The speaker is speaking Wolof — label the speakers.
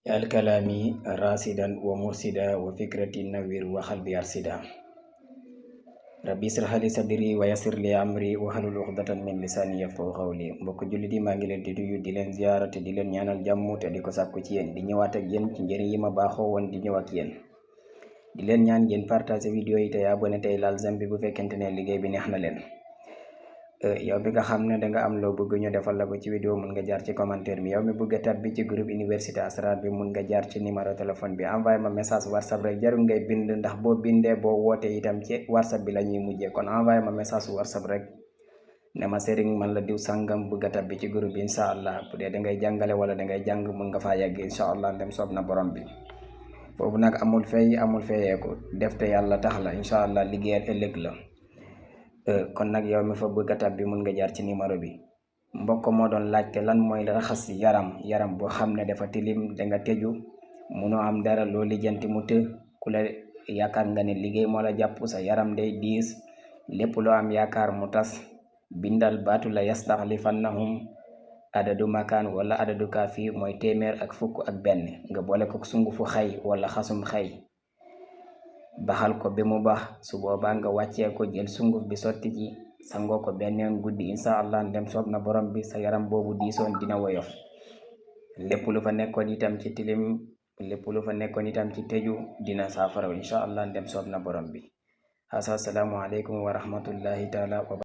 Speaker 1: الكلام راسدا ومرسدا وفكرة نوير وقلبي أرسدا rabbi israh li sadri wa yassir li amri wahlul uqdatan min lisani yafqahu qawli. Mbokk jullit yi maa ngi leen di nuyu di leen ziyaara te di leen ñaanal jàmm te di ko sàkku ci yéen di ñëwaat ak yéen ci njëriñ yi ma baaxoo woon di ñëw ak yéen di leen ñaan ngeen partager vidéo yi te abonné tey laal j'aime bi bu fekkente ne liggéey bi neex na leen. yow bi nga xam ne danga am loo bëgg ñu defal la ko ci vidéo mun nga jaar ci commentaire bi. yow mi bëgg a tabbi ci groupe université Asrar bi mun nga jaar ci numéro téléphone bi envoyé ma message whatsapp rek jarul ngay bind ndax boo bindee boo woote itam ci whatsapp bi la ñuy mujjee kon envoyé ma message whatsapp rek ne ma sëriñ man la diw sàngam bëgg a tabbi ci groupe bi incha allah bu dee dangay jàngale wala dangay jàng mun nga faa yegg incha allah ndem soob na borom bi. foofu nag amul fay amul fayeeku def te yàlla tax la incha allah liggéeyal ëllëg la. kon nag yow mi fa bëgg a tab bi mun nga jaar ci numéro bi. mbokk moo doon laajte lan mooy raxas yaram boo xam ne dafa tilim danga tëju munoo am dara loo lijjanti mu të ku la yaakaar nga ne liggéey moo la jàpp sa yaram day diis lépp loo am yaakaar mu tas bindal baatu la yastaxlifannahum adadu makaan wala adadu kaafi mooy 100 ak 1 nga boole ko sungufu xay wala xasum xay baxal ko ba mu baax su boobaa nga wàccee ko jël sunguf bi sotti ci sangoo ko benn yoon guddi incha allah ndem soob na borom bi sa yaram boobu diisoon dina woyof lépp lu fa nekkoon itam ci tilim lépp lu fa nekkoon itam ci tëju dina saafara incha allah ndem soob na borom bi. Assalaamu aleykum wa rahmatullahi taala wa